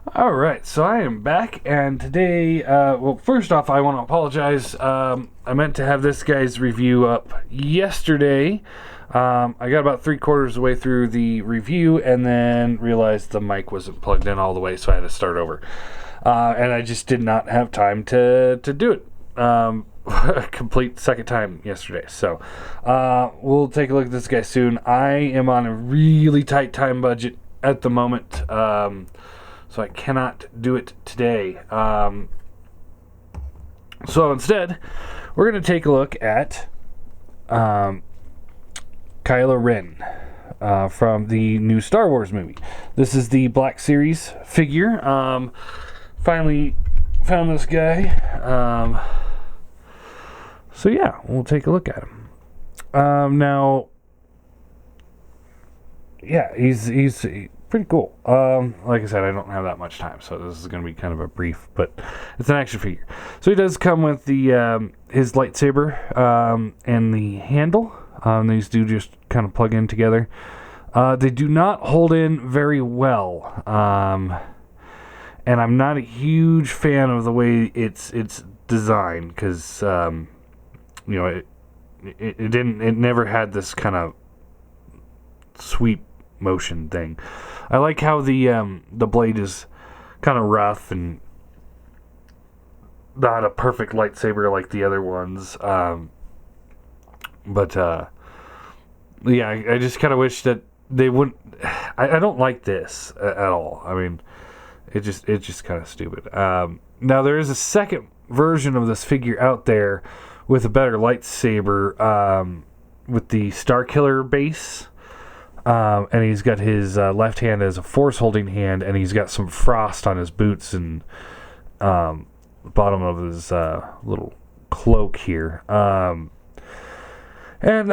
All right, so I am back, and today, well, first off, I want to apologize. I meant to have this guy's review up yesterday. I got about 3/4 of the way through the review, and then realized the mic wasn't plugged in all the way, so I had to start over. And I just did not have time to do it. A complete second time yesterday. So, we'll take a look at this guy soon. I am on a really tight time budget at the moment. So I cannot do it today. So instead, we're going to take a look at Kylo Ren from the new Star Wars movie. This is the Black Series figure. Finally found this guy. So yeah, we'll take a look at him. Now, yeah, he's pretty cool. Like I said, I don't have that much time, so this is going to be kind of a brief, but it's an action figure. So he does come with the his lightsaber and the handle. These do just kind of plug in together. They do not hold in very well, and I'm not a huge fan of the way it's designed because it never had this kind of sweep motion thing. I like how the blade is kind of rough and not a perfect lightsaber like the other ones. But yeah, I just kind of wish that they wouldn't. I don't like this at all. I mean, it's just kind of stupid. Now there is a second version of this figure out there with a better lightsaber, with the Starkiller base. And he's got his left hand as a force holding hand, and he's got some frost on his boots and bottom of his little cloak here. And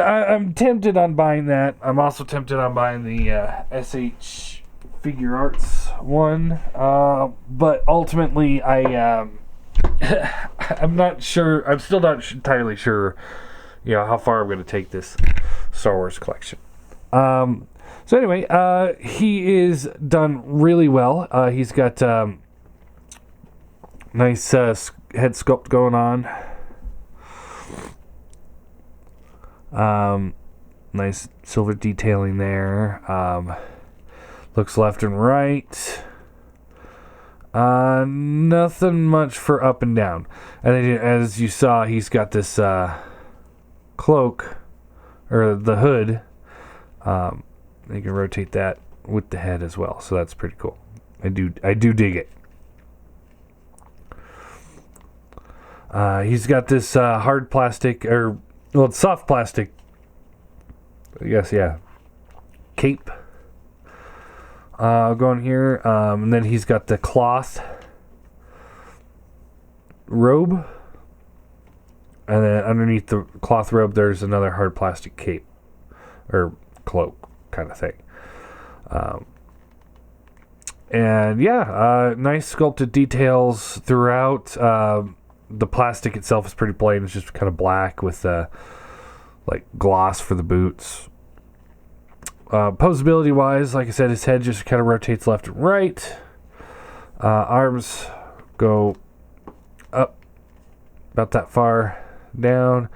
I'm tempted on buying that. I'm also tempted on buying the SH Figure Arts one, but ultimately I'm not sure. I'm still not entirely sure, how far I'm going to take this Star Wars collection. So anyway, he is done really well. He's got nice head sculpt going on. Nice silver detailing there. Looks left and right. Nothing much for up and down. And then, as you saw, he's got this cloak, or the hood. You can rotate that with the head as well, so that's pretty cool. I do dig it. He's got this hard plastic, it's soft plastic. I guess, yeah. Cape going here, and then he's got the cloth robe, and then underneath the cloth robe, there's another hard plastic cape or cloak kind of thing. And yeah, nice sculpted details throughout. The plastic itself is pretty plain. It's just kind of black with like gloss for the boots. Posability wise, like I said, his head just kind of rotates left and right. Arms go up about that far, down,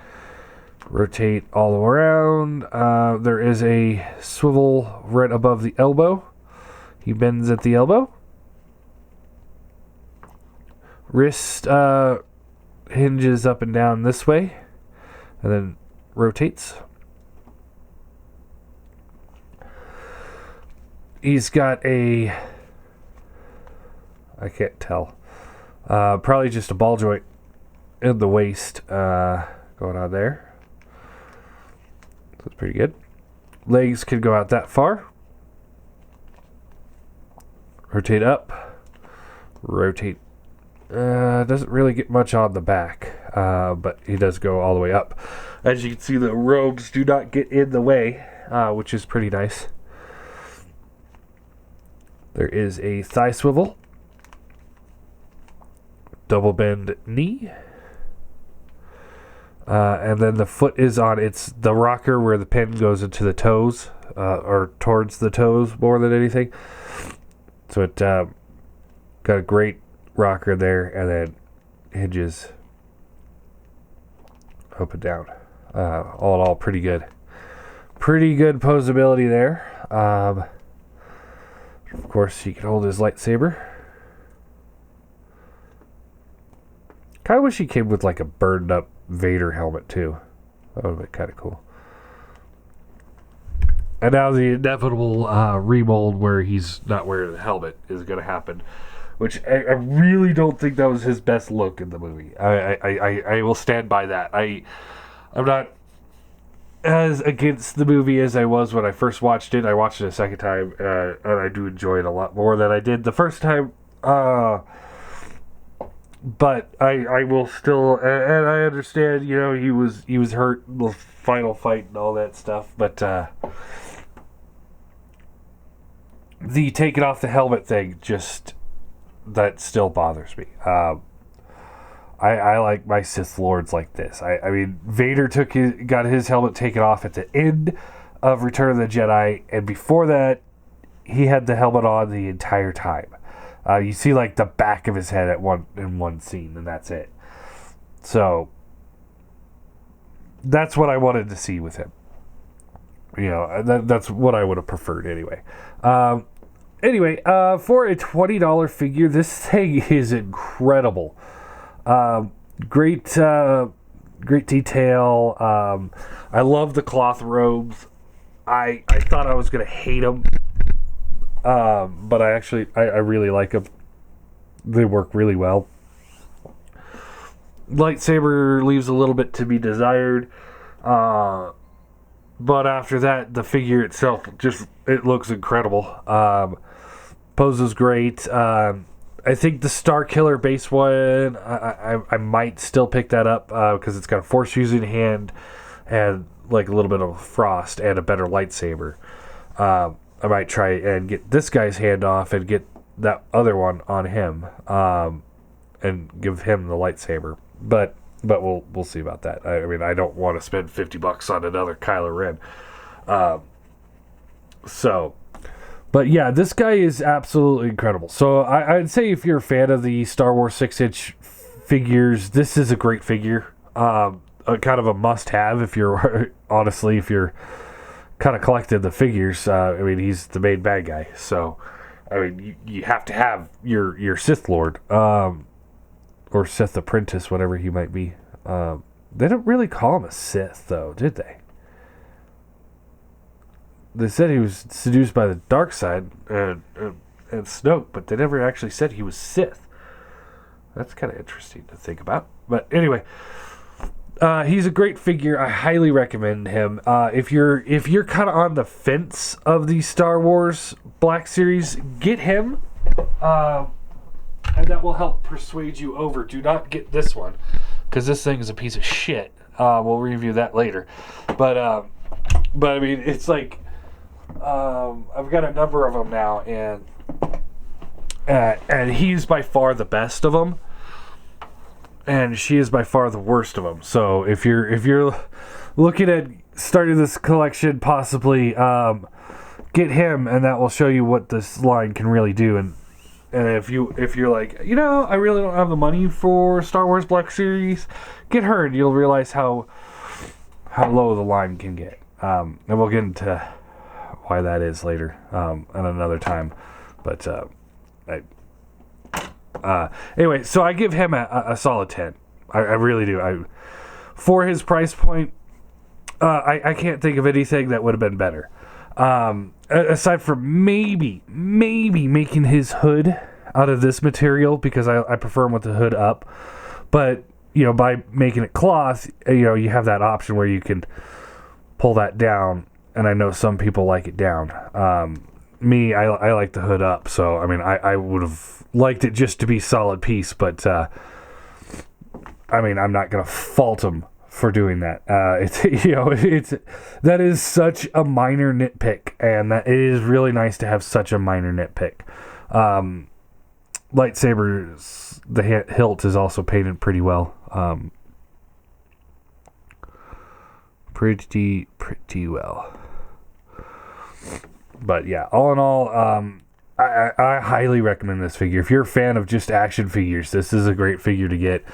rotate all around. There is a swivel right above the elbow. He bends at the elbow. Wrist hinges up and down this way, and then rotates. He's got I can't tell, probably just a ball joint in the waist going on there. That's pretty good. Legs can go out that far. Rotate up. Rotate. Doesn't really get much on the back, but he does go all the way up. As you can see, the robes do not get in the way, which is pretty nice. There is a thigh swivel. Double bend knee. And then the foot is on the rocker where the pin goes into the toes, or towards the toes more than anything. So it Got a great rocker there, and then hinges up and down. All in all, pretty good. Pretty good posability there. Of course, he can hold his lightsaber. Kind of wish he came with like a burned up Vader helmet too. That would have been kind of cool. And now the inevitable remold where he's not wearing the helmet is going to happen, which I really don't think that was his best look in the movie. I will stand by that. I'm not as against the movie as I was when I first watched it. I watched it a second time, and I do enjoy it a lot more than I did the first time. But I will still, and I understand, you know, he was hurt in the final fight and all that stuff, but the taking off the helmet thing, just, that still bothers me. I like my Sith Lords like this. I mean, Vader got his helmet taken off at the end of Return of the Jedi, and before that, he had the helmet on the entire time. You see like the back of his head in one scene, and that's it. So that's what I wanted to see with him. You know, that's what I would have preferred anyway. For a $20 figure, this thing is incredible. Great detail. I love the cloth robes. I thought I was gonna hate them. But I really like them. They work really well. Lightsaber leaves a little bit to be desired. But after that, the figure itself it looks incredible. Poses great. I think the Star Killer base one, I might still pick that up because it's got a force using hand and like a little bit of frost and a better lightsaber. I might try and get this guy's hand off and get that other one on him, and give him the lightsaber. But we'll see about that. I mean, I don't want to spend $50 on another Kylo Ren. But yeah, this guy is absolutely incredible. So I'd say if you're a fan of the Star Wars 6-inch figures, this is a great figure. Kind of a must-have if you're kind of collected the figures. I mean, he's the main bad guy, so I mean, you have to have your Sith Lord, or Sith Apprentice, whatever he might be. They don't really call him a Sith, though, did they? They said he was seduced by the dark side and Snoke, but they never actually said he was Sith. That's kind of interesting to think about. But anyway. He's a great figure. I highly recommend him. If you're kind of on the fence of the Star Wars Black Series, get him, and that will help persuade you over. Do not get this one, because this thing is a piece of shit. We'll review that later. But I mean, it's like I've got a number of them now, and he's by far the best of them. And she is by far the worst of them. So if you're looking at starting this collection, possibly get him, and that will show you what this line can really do. And if you're like, you know, I really don't have the money for Star Wars Black Series, get her, and you'll realize how low the line can get. And we'll get into why that is later at another time. But anyway, so I give him a solid 10. I really do. For his price point, I can't think of anything that would have been better. Aside from maybe making his hood out of this material, because I prefer him with the hood up. But, you know, by making it cloth, you know, you have that option where you can pull that down. And I know some people like it down. Me, I like the hood up. So, I mean, I would have liked it just to be solid piece, but I mean, I'm not gonna fault him for doing that. That is such a minor nitpick, and that it is really nice to have such a minor nitpick. Lightsabers, the hilt is also painted pretty well. Pretty well. But yeah, all in all, I highly recommend this figure. If you're a fan of just action figures, this is a great figure to get.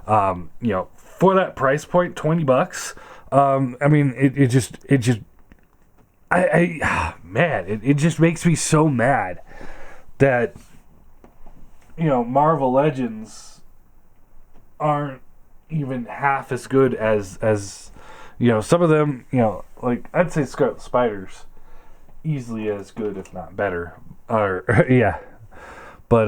For that price point, $20. I mean, it just man, it just makes me so mad that Marvel Legends aren't even half as good as some of them. Like I'd say Scarlet Spider's easily as good, if not better. Or yeah, but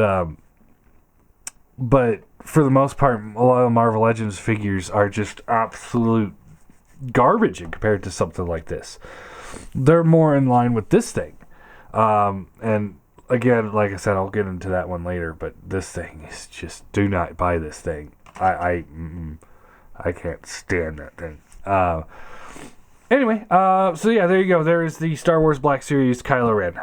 for the most part, a lot of Marvel Legends figures are just absolute garbage in compared to something like this. They're more in line with this thing, and again, like I said, I'll get into that one later. But this thing is just, do not buy this thing. I can't stand that thing. Anyway, so yeah, there you go. There is the Star Wars Black Series Kylo Ren.